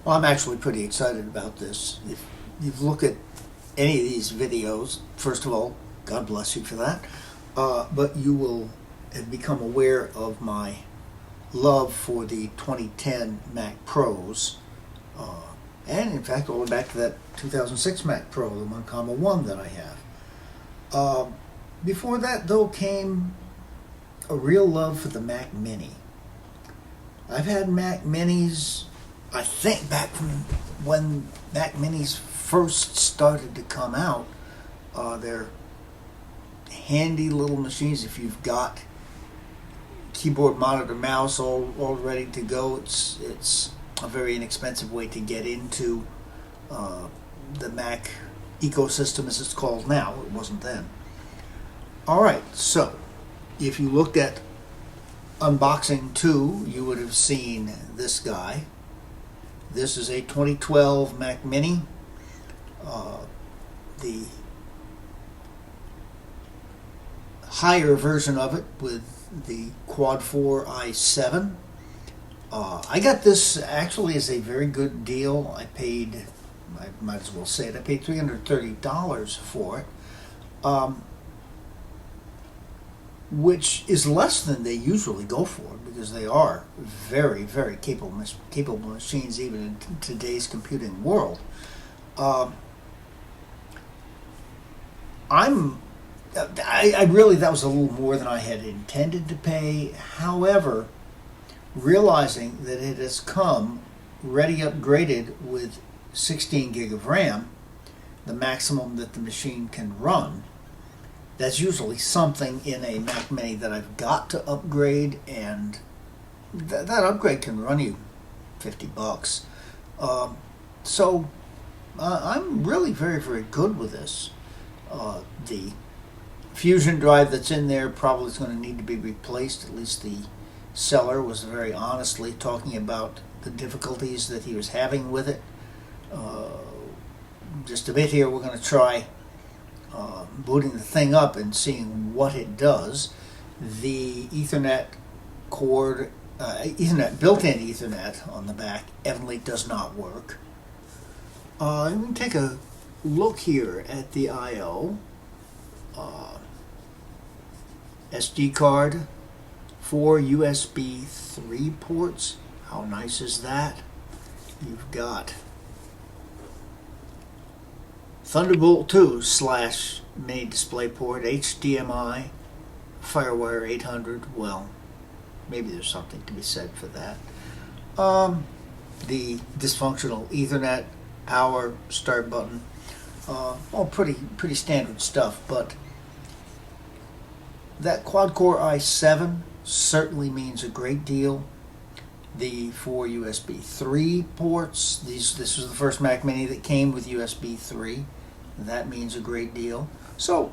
Well, I'm actually pretty excited about this. If you've looked at any of these videos, first of all, God bless you for that. But you will have become aware of my love for the 2010 Mac Pros. Uh, and in fact, all the way back to that 2006 Mac Pro, the 1, that I have. Before that, though, came a real love for the Mac Mini. I've had Mac Minis, I think, back from when Mac Minis first started to come out. They're handy little machines. If you've got keyboard, monitor, mouse all ready to go, it's a very inexpensive way to get into the Mac ecosystem, as it's called now. It wasn't then. All right, so if you looked at unboxing 2, you would have seen this guy. This is a 2012 Mac Mini. The higher version of it with the Quad 4 i7. I got this actually as a very good deal. I might as well say it, I paid $330 for it. Which is less than they usually go for, because they are very, very capable machines even in today's computing world. I really, that was a little more than I had intended to pay. However, realizing that it has come ready upgraded with 16 gig of RAM, the maximum that the machine can run, that's usually something in a Mac Mini that I've got to upgrade, and that upgrade can run you $50. So I'm really very, very good with this. The Fusion drive that's in there probably is going to need to be replaced. At least the seller was very honestly talking about the difficulties that he was having with it. Just a bit here, we're going to try booting the thing up and seeing what it does. The Ethernet cord, built-in Ethernet on the back evidently does not work. I'm going to take a look here at the I/O. SD card, 4 USB 3 ports. How nice is that? You've got Thunderbolt 2 / mini DisplayPort, HDMI, FireWire 800. Well, maybe there's something to be said for that. The dysfunctional Ethernet, power, start button, all pretty standard stuff. But that quad-core i7 certainly means a great deal. The 4 USB 3 ports. This was the first Mac Mini that came with USB 3. That means a great deal. So,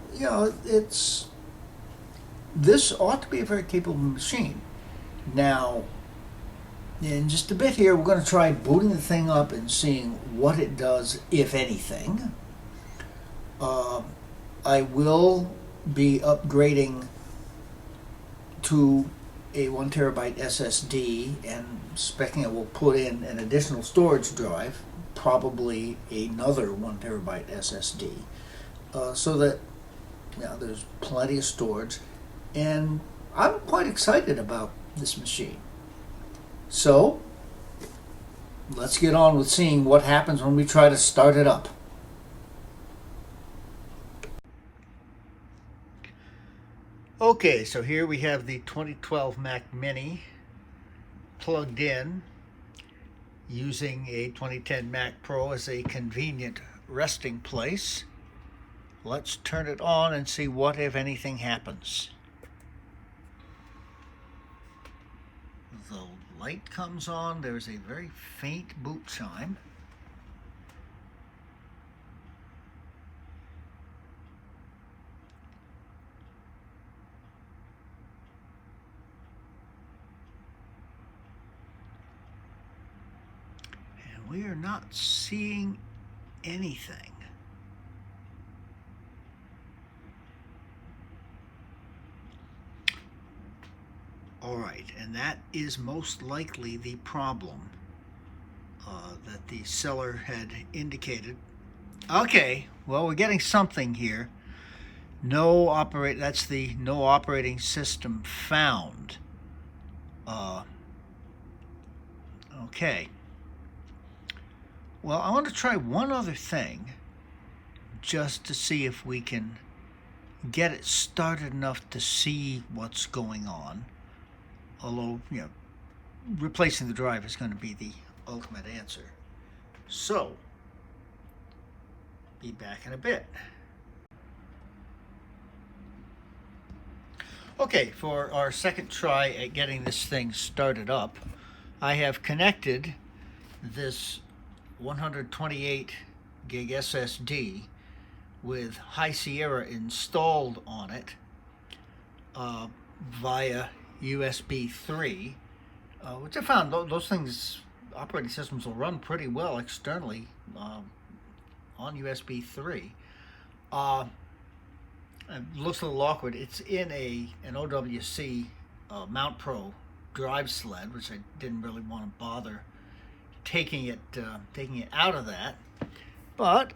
this ought to be a very capable machine. Now, in just a bit here, we're going to try booting the thing up and seeing what it does, if anything. I will be upgrading to a 1 terabyte SSD and expecting it will put in an additional storage drive, probably another 1 terabyte SSD, so that there's plenty of storage, and I'm quite excited about this machine. So let's get on with seeing what happens when we try to start it up. Okay, so here we have the 2012 Mac Mini plugged in using a 2010 Mac Pro as a convenient resting place. Let's turn it on and see what, if anything, happens. The light comes on. There's a very faint boot chime. We are not seeing anything. All right, and that is most likely the problem. that the seller had indicated. Okay, well, we're getting something here. That's the no operating system found. Okay. Well, I want to try one other thing just to see if we can get it started enough to see what's going on. Although, replacing the drive is going to be the ultimate answer. So, be back in a bit. Okay, for our second try at getting this thing started up, I have connected this 128 gig SSD with High Sierra installed on it via USB 3, which I found those things, operating systems will run pretty well externally on USB 3. It looks a little awkward. It's in an OWC Mount Pro drive sled, which I didn't really want to bother taking it out of that. But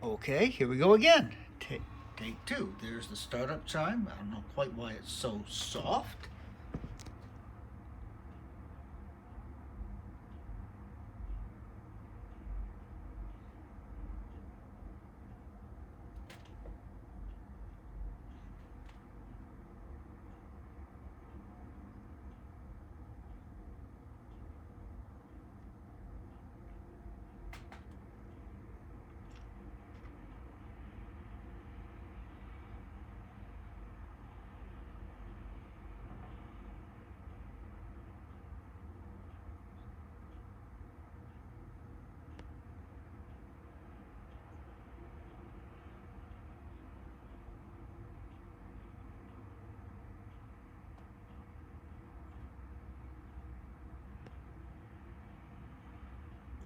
okay, here we go again. Take 2. There's the startup chime. I don't know quite why it's so soft.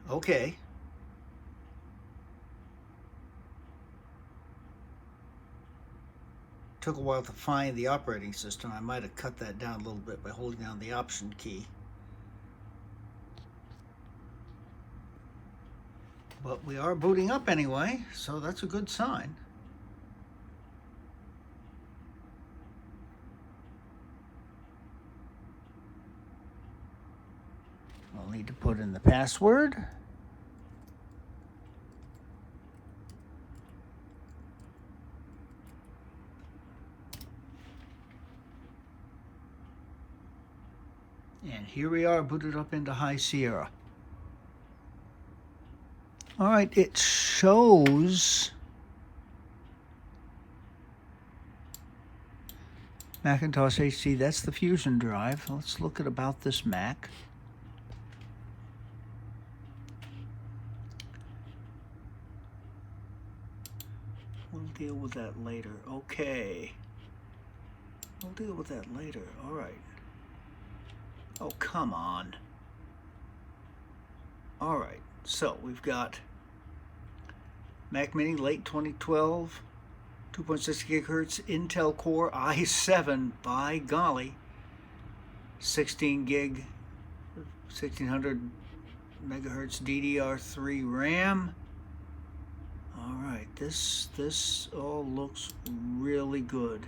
Okay. Took a while to find the operating system. I might have cut that down a little bit by holding down the Option key. But we are booting up anyway, so that's a good sign. I'll need to put in the password. And here we are, booted up into High Sierra. All right, it shows Macintosh HC. That's the Fusion drive. Let's look at About This Mac. We'll deal with that later. Okay. We'll deal with that later. All right. Oh, come on. All right. So we've got Mac Mini late 2012, 2.6 gigahertz Intel Core i7, by golly, 16 gig, 1600 megahertz DDR3 RAM. All right, this all looks really good.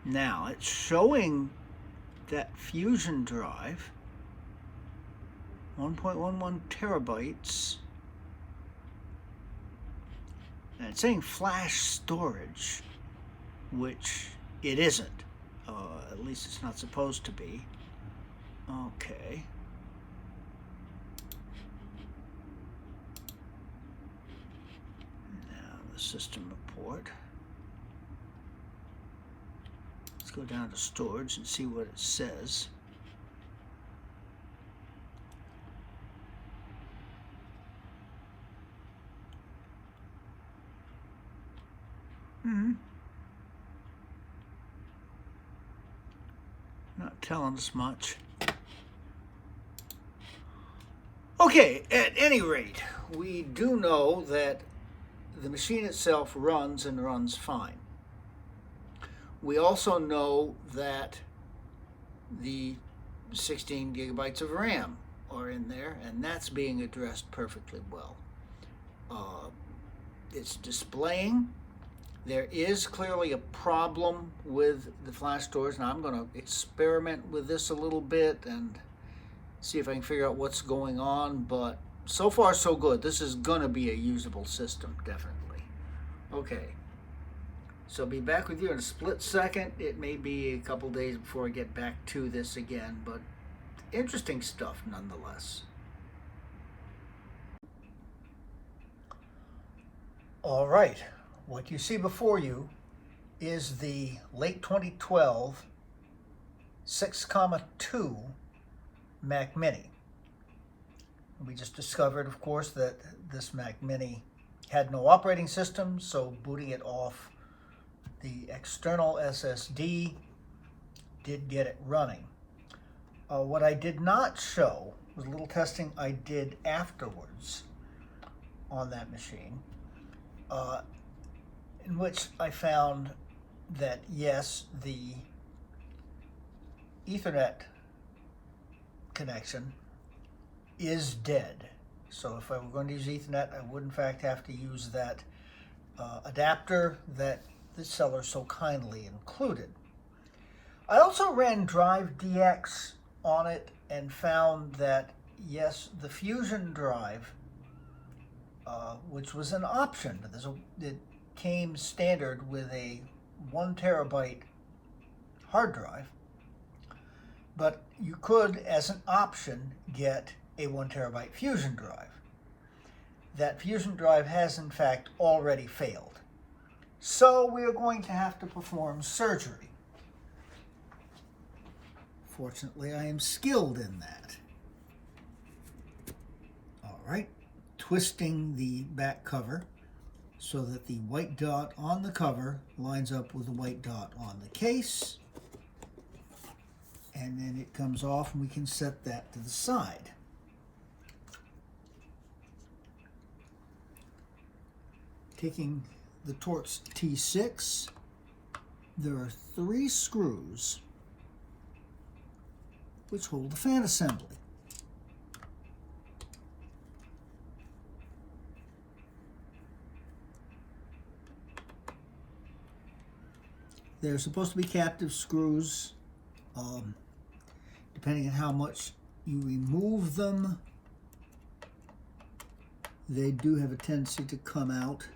Now it's showing that Fusion drive, 1.11 terabytes, and it's saying flash storage, which it isn't. At least it's not supposed to be. Okay. Now the system report. Let's go down to storage and see what it says. Not telling us much. Okay, at any rate, we do know that the machine itself runs and runs fine. We also know that the 16 gigabytes of RAM are in there, and that's being addressed perfectly well. It's displaying. There is clearly a problem with the flash stores, and I'm going to experiment with this a little bit and see if I can figure out what's going on, but so far so good. This is going to be a usable system, definitely. Okay, so I'll be back with you in a split second. It may be a couple days before I get back to this again, but interesting stuff nonetheless. All right, what you see before you is the late 2012 6,2 Mac Mini. We just discovered, of course, that this Mac Mini had no operating system, so booting it off the external SSD did get it running. What I did not show was a little testing I did afterwards on that machine, in which I found that, yes, the Ethernet connection is dead. So if I were going to use Ethernet, I would in fact have to use that adapter that the seller so kindly included. I also ran DriveDX on it and found that, yes, the Fusion drive, which was an option, it came standard with a 1 terabyte hard drive, but you could, as an option, get a 1 terabyte Fusion drive. That Fusion drive has in fact already failed. So we are going to have to perform surgery. Fortunately, I am skilled in that. All right, twisting the back cover so that the white dot on the cover lines up with the white dot on the case. And then it comes off and we can set that to the side. Taking the Torx T6, there are 3 screws which hold the fan assembly. They're supposed to be captive screws. Depending on how much you remove them, they do have a tendency to come out.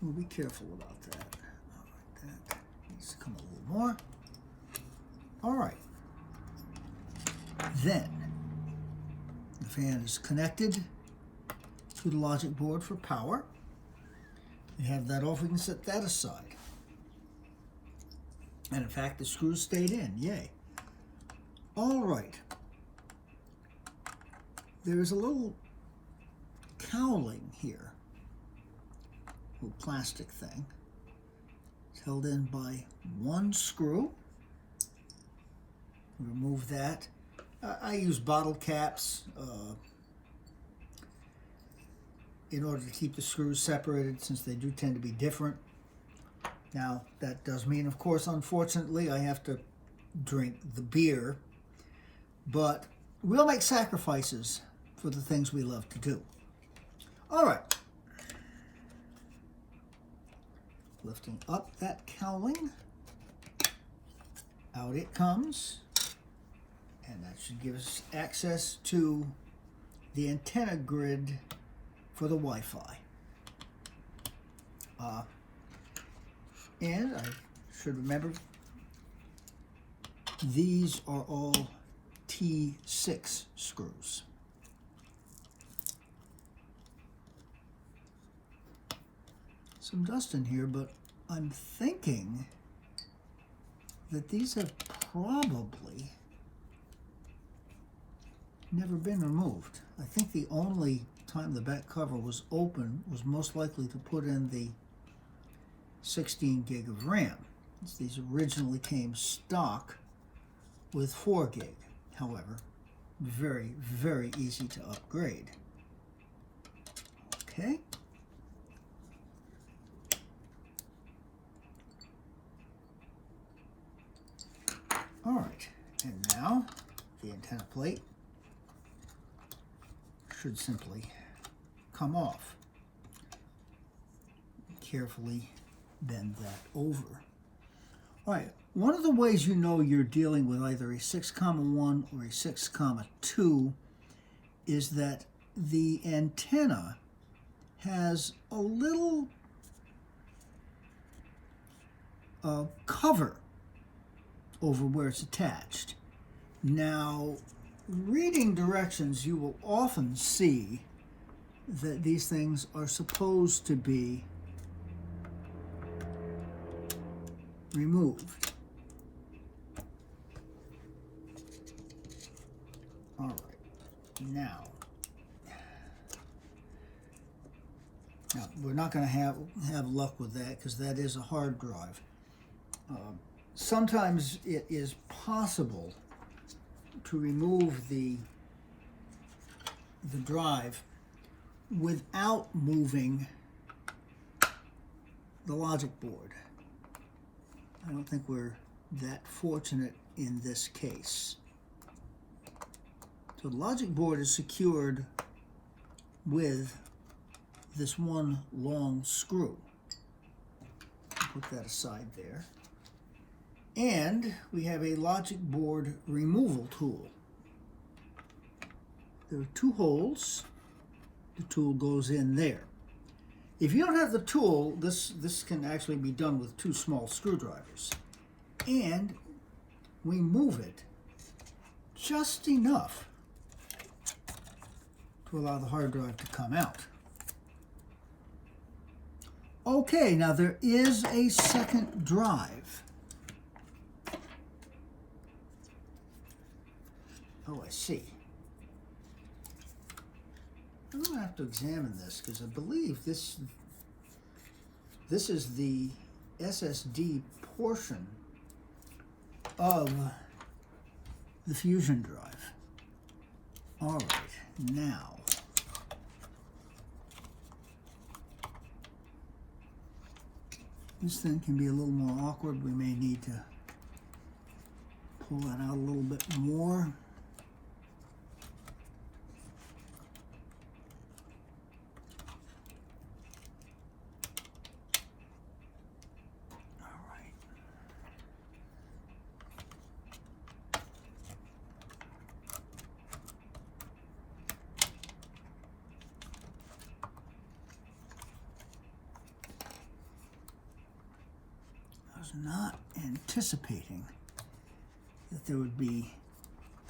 We'll be careful about that. All right, that needs to come a little more. All right. Then the fan is connected to the logic board for power. We have that off. We can set that aside. And in fact, the screws stayed in. Yay. All right. There is a little cowling here. A little plastic thing. It's held in by 1 screw. Remove that. I use bottle caps in order to keep the screws separated, since they do tend to be different. Now, that does mean, of course, unfortunately, I have to drink the beer, but we'll make sacrifices for the things we love to do. All right. Lifting up that cowling. Out it comes. And that should give us access to the antenna grid for the Wi-Fi. And I should remember, these are all T6 screws. Some dust in here, but I'm thinking that these have probably never been removed. I think the only time the back cover was open was most likely to put in the 16 gig of RAM. These originally came stock with 4 gig. However, very, very easy to upgrade. Okay. All right, and now the antenna plate should simply come off. Carefully bend that over. All right, one of the ways you know you're dealing with either a 6,1 or a 6,2 is that the antenna has a little cover over where it's attached. Now, reading directions, you will often see that these things are supposed to be removed. All right, now we're not going to have luck with that because that is a hard drive. Sometimes it is possible to remove the drive without moving the logic board. I don't think we're that fortunate in this case. So the logic board is secured with this one long screw. Put that aside there. And we have a logic board removal tool. There are 2 holes. The tool goes in there. If you don't have the tool, this can actually be done with 2 small screwdrivers. And we move it just enough to allow the hard drive to come out. Okay, now there is a second drive. Oh, I see. I'm going to have to examine this because I believe this is the SSD portion of the Fusion drive. All right, now this thing can be a little more awkward. We may need to pull that out a little bit more. Not anticipating that there would be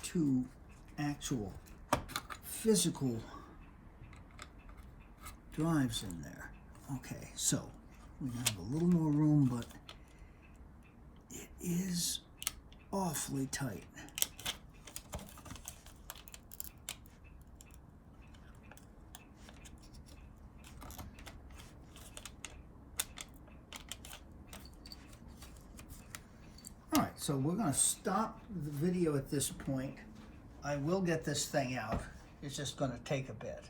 2 actual physical drives in there. Okay, so we have a little more room, but it is awfully tight. So we're going to stop the video at this point. I will get this thing out. It's just going to take a bit.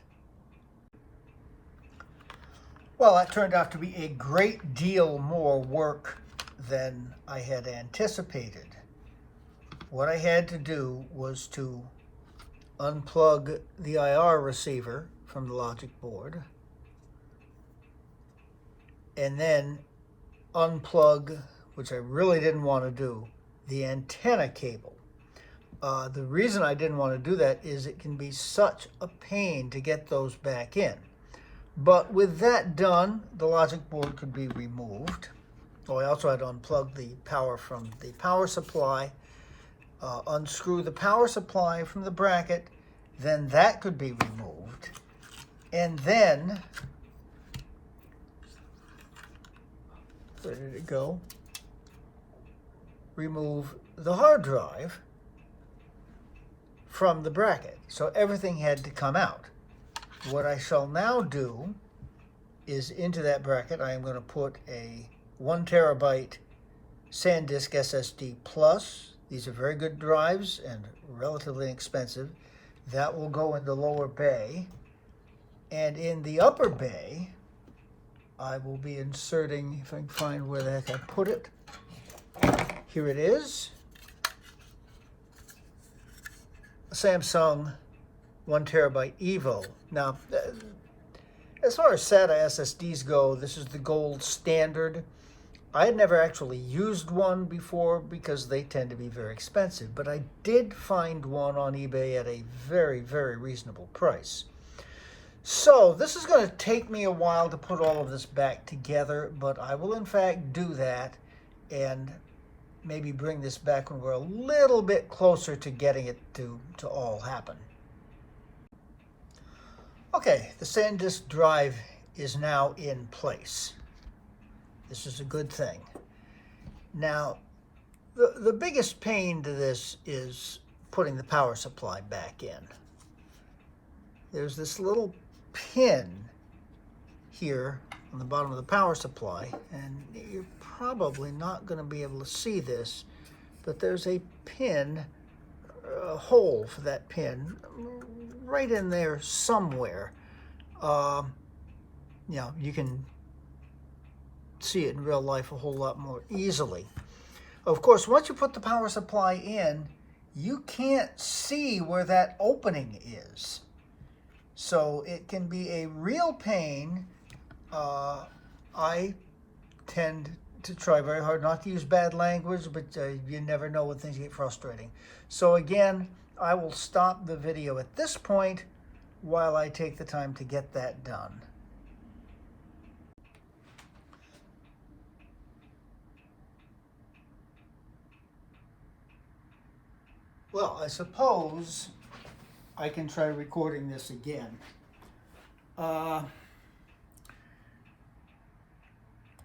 Well, that turned out to be a great deal more work than I had anticipated. What I had to do was to unplug the IR receiver from the logic board and then unplug, which I really didn't want to do, the antenna cable. The reason I didn't want to do that is it can be such a pain to get those back in. But with that done, the logic board could be removed. Oh, I also had to unplug the power from the power supply, unscrew the power supply from the bracket, then that could be removed. And then, where did it go? Remove the hard drive from the bracket. So everything had to come out. What I shall now do is into that bracket, I am going to put a 1 terabyte SanDisk SSD Plus. These are very good drives and relatively inexpensive. That will go in the lower bay. And in the upper bay, I will be inserting, if I can find where the heck I put it. Here it is. Samsung 1TB Evo. Now, as far as SATA SSDs go, this is the gold standard. I had never actually used one before because they tend to be very expensive, but I did find one on eBay at a very, very reasonable price. So this is going to take me a while to put all of this back together, but I will in fact do that and maybe bring this back when we're a little bit closer to getting it to all happen. Okay, the SanDisk drive is now in place. This is a good thing. Now, the biggest pain to this is putting the power supply back in. There's this little pin here on the bottom of the power supply, and you're probably not going to be able to see this, but there's a pin, a hole for that pin right in there somewhere. You can see it in real life a whole lot more easily. Of course, once you put the power supply in, you can't see where that opening is. So it can be a real pain. I tend to try very hard not to use bad language, but you never know when things get frustrating. So again, I will stop the video at this point while I take the time to get that done. Well, I suppose I can try recording this again.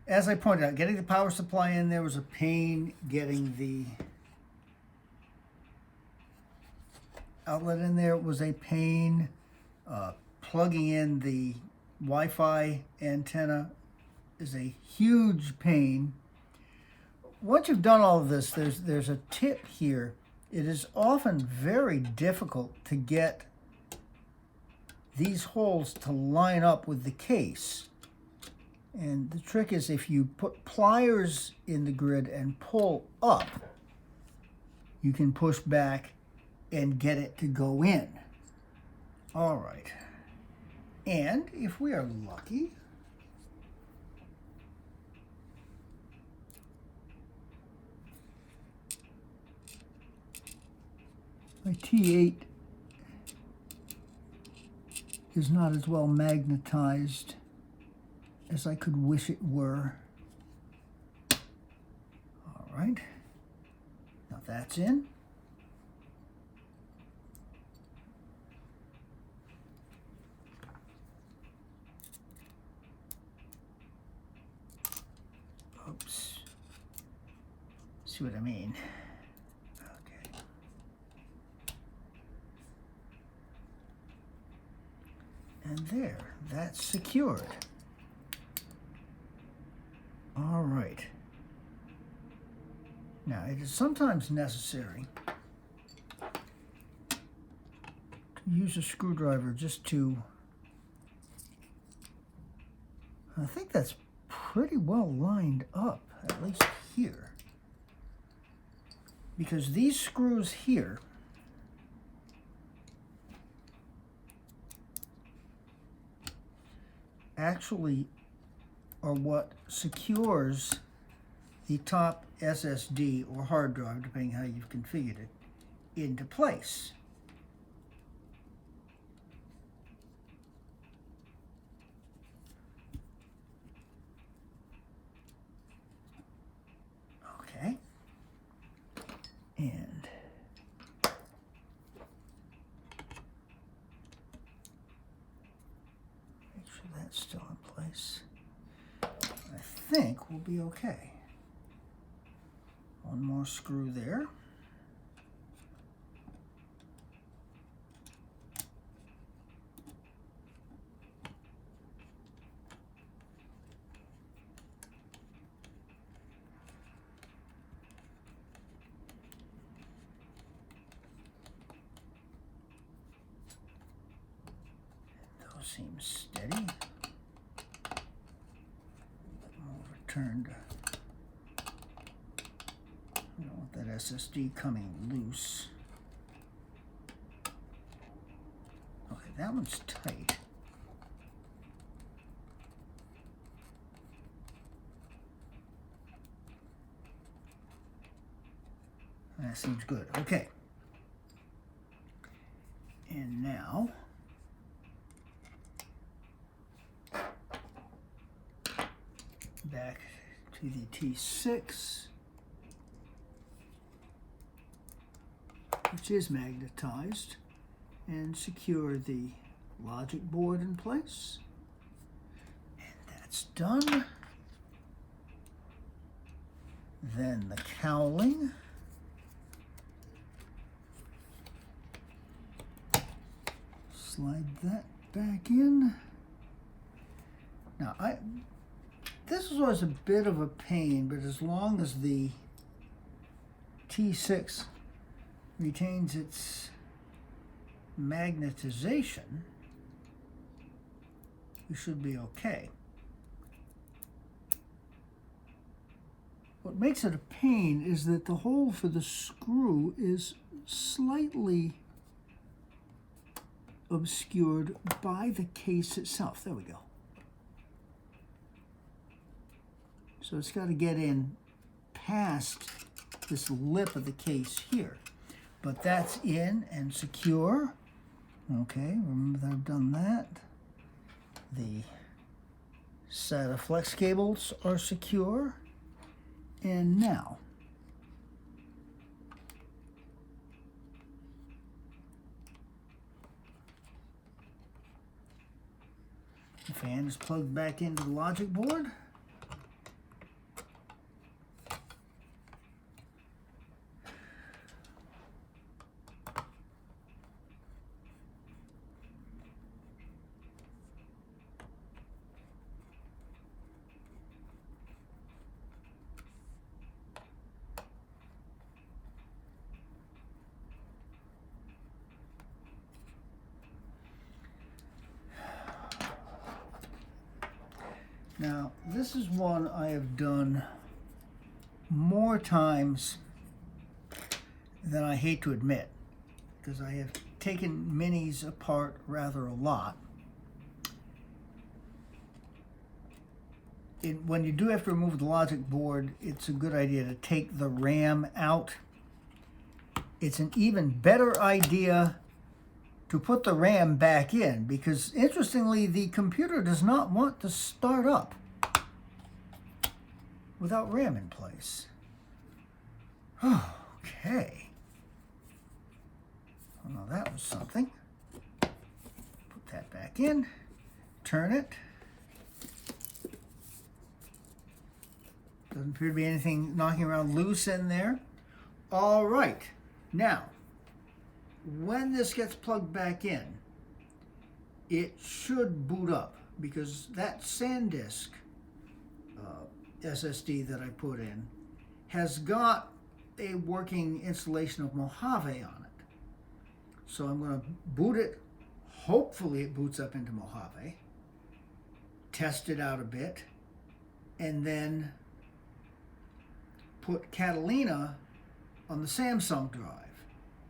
As I pointed out, getting the power supply in there was a pain. Getting the outlet in there was a pain. Plugging in the Wi-Fi antenna is a huge pain. Once you've done all of this, there's a tip here. It is often very difficult to get these holes to line up with the case. And the trick is if you put pliers in the grid and pull up, you can push back and get it to go in. All right. And if we are lucky, my T8 is not as well magnetized as I could wish it were. All right. Now that's in. Oops. See what I mean? Okay. And there, that's secured. All right. Now, it is sometimes necessary to use a screwdriver just to, I think that's pretty well lined up, at least here. Because these screws here actually are what secures the top SSD or hard drive, depending how you've configured it, into place. Okay. And make sure that's still in place. I think we'll be okay. One more screw there. Those seem steady. Overturned. I don't want that SSD coming loose. that one's tight. That seems good. Okay. And now back to the T6, which is magnetized, and secure the logic board in place. And that's done. Then the cowling. Slide that back in. Now, this was a bit of a pain, but as long as the T6 retains its magnetization, you should be okay. What makes it a pain is that the hole for the screw is slightly obscured by the case itself. There we go. So it's got to get in past this lip of the case here. But that's in and secure. Okay, remember that I've done that. The SATA flex cables are secure. And now, the fan is plugged back into the logic board. Now, this is one I have done more times than I hate to admit, because I have taken minis apart rather a lot. When you do have to remove the logic board, it's a good idea to take the RAM out. It's an even better idea to put the RAM back in, because interestingly, the computer does not want to start up without RAM in place. Okay. Well, now that was something. Put that back in, turn it. Doesn't appear to be anything knocking around loose in there. All right. Now, when this gets plugged back in, it should boot up, because that SanDisk SSD that I put in has got a working installation of Mojave on it. So I'm going to boot it. Hopefully it boots up into Mojave. Test it out a bit. And then put Catalina on the Samsung drive.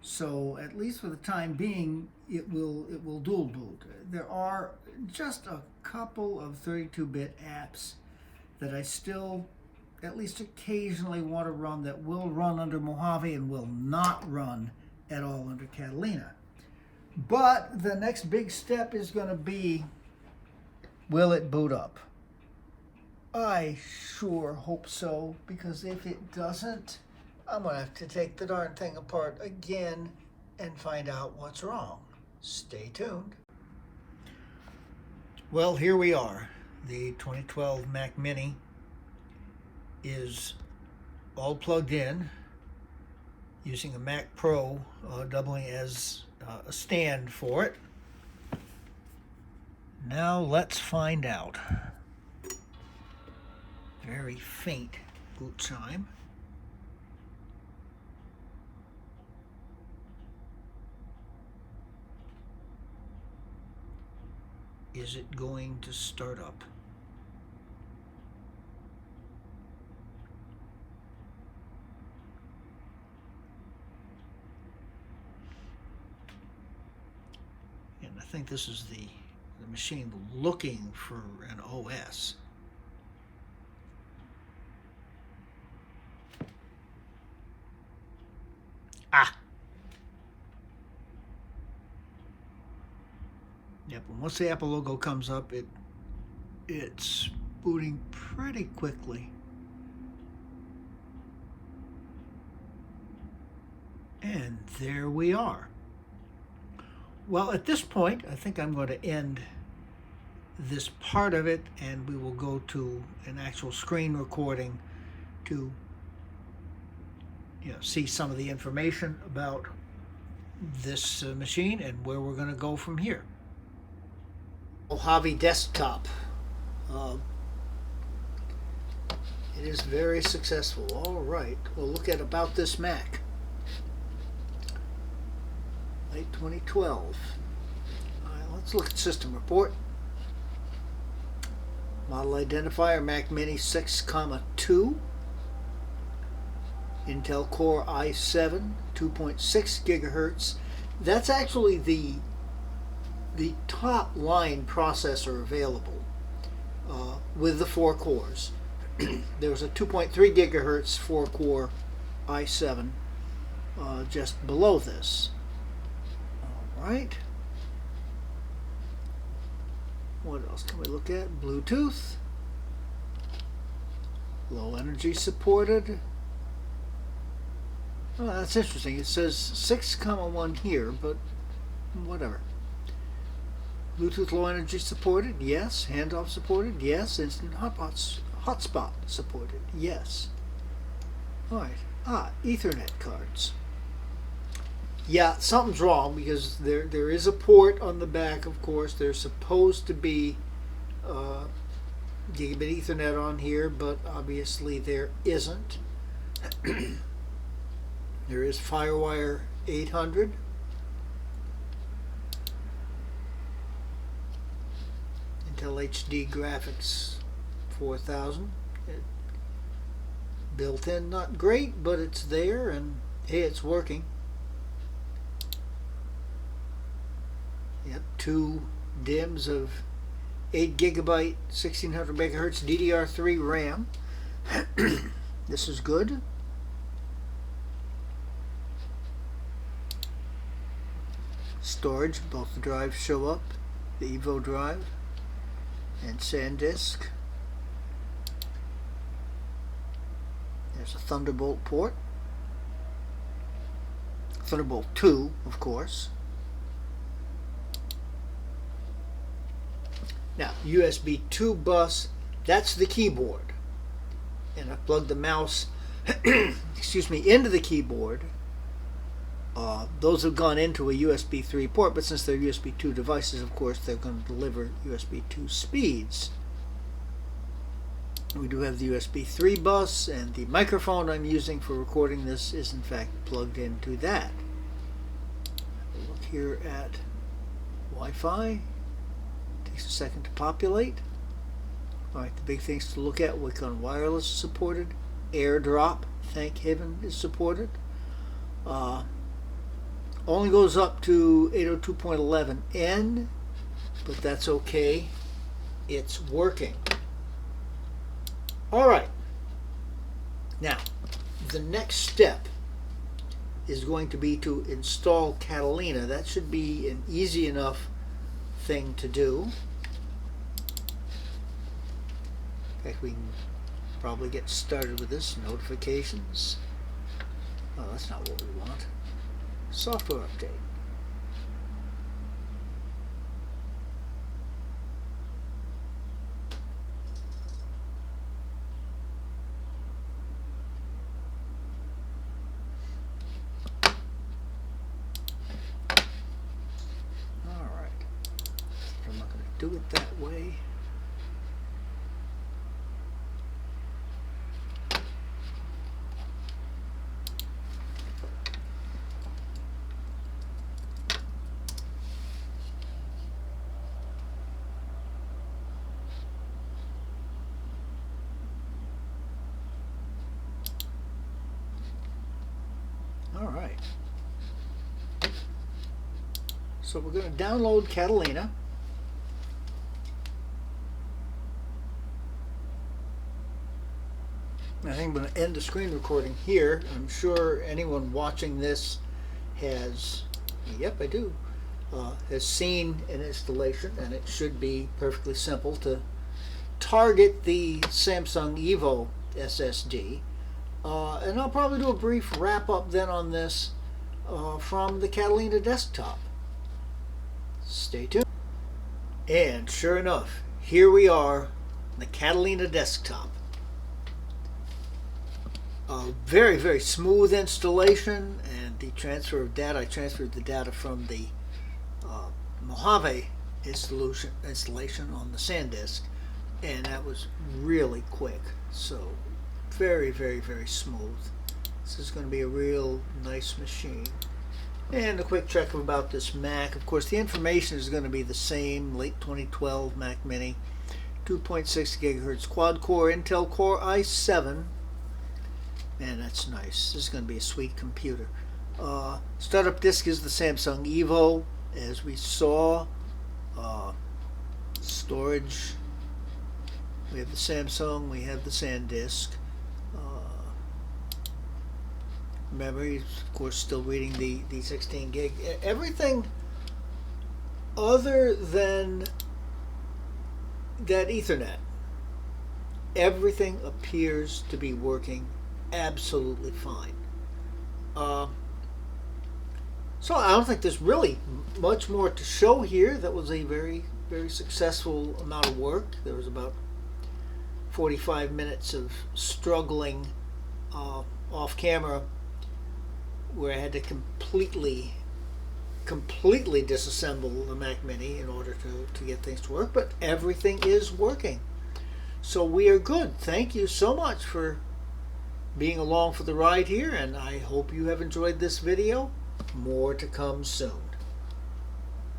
So at least for the time being, it will dual boot. There are just a couple of 32-bit apps that I still, at least occasionally, want to run that will run under Mojave and will not run at all under Catalina. But the next big step is going to be, will it boot up? I sure hope so, because if it doesn't, I'm going to have to take the darn thing apart again and find out what's wrong. Stay tuned. Well, here we are. The 2012 Mac Mini is all plugged in using a Mac Pro doubling as a stand for it. Now let's find out. Very faint boot chime. Is it going to start up? And the think this is the machine looking for an OS. Ah! Yep, and once the Apple logo comes up, it's booting pretty quickly. And there we are. Well, at this point, I think I'm going to end this part of it, and we will go to an actual screen recording to see some of the information about this machine and where we're going to go from here. Mojave Desktop. It is very successful. All right, we'll look at About This Mac. Late 2012. All right, let's look at System Report. Model identifier Mac Mini 6,2. Intel Core i7, 2.6 gigahertz. That's actually the top line processor available with the 4 cores. There's a 2.3 gigahertz 4 core i7 just below this. All right. What else can we look at? Bluetooth. Low energy supported. Oh, that's interesting. It says 6,1 here, but whatever. Bluetooth low energy supported, yes. Handoff supported, yes. Instant hotspot supported, yes. Alright. Ethernet cards. Yeah, something's wrong because there is a port on the back, of course. There's supposed to be gigabit Ethernet on here, but obviously there isn't. There is FireWire 800. Intel HD Graphics 4000. Built in, not great, but it's there, and hey, it's working. Yep, 2 DIMMs of 8 gigabyte 1600 megahertz DDR3 RAM. This is good. Storage, both the drives show up, the Evo drive and SanDisk. There's a Thunderbolt port. Thunderbolt 2, of course. Now, USB 2 bus, that's the keyboard. And I plugged the mouse excuse me, into the keyboard. Those have gone into a USB 3 port, but since they're USB 2 devices, of course, they're going to deliver USB 2 speeds. We do have the USB 3 bus, and the microphone I'm using for recording this is in fact plugged into that. We'll look here at Wi-Fi. Takes a second to populate. Alright, the big things to look at: Wacom Wireless is supported. AirDrop, thank heaven, is supported. Only goes up to 802.11n, but that's okay. It's working. Alright. Now, the next step is going to be to install Catalina. That should be an easy enough thing to do. In fact, we can probably get started with this. Notifications. Oh, that's not what we want. Software update. All right. I'm not going to do it that way. So we're going to download Catalina. I think I'm going to end the screen recording here. I'm sure anyone watching this has, yep, I do, has seen an installation, and it should be perfectly simple to target the Samsung Evo SSD. And I'll probably do a brief wrap up then on this from the Catalina desktop. Stay tuned. And sure enough, here we are, the Catalina desktop. A very, very smooth installation, and the transfer of data. I transferred the data from the Mojave installation on the SanDisk, and that was really quick. So very, very, very smooth. This is going to be a real nice machine. And a quick check about this Mac. Of course, the information is going to be the same. Late 2012 Mac Mini, 2.6 gigahertz quad-core Intel Core i7. Man, that's nice. This is going to be a sweet computer. Startup disk is the Samsung Evo, as we saw. Storage, we have the Samsung, we have the SanDisk. Memory, of course, still reading the 16 gig. Everything other than that Ethernet, everything appears to be working absolutely fine. So I don't think there's really much more to show here. That was a very, very successful amount of work. There was about 45 minutes of struggling off camera, where I had to completely disassemble the Mac Mini in order to get things to work, but everything is working. So we are good. Thank you so much for being along for the ride here, and I hope you have enjoyed this video. More to come soon.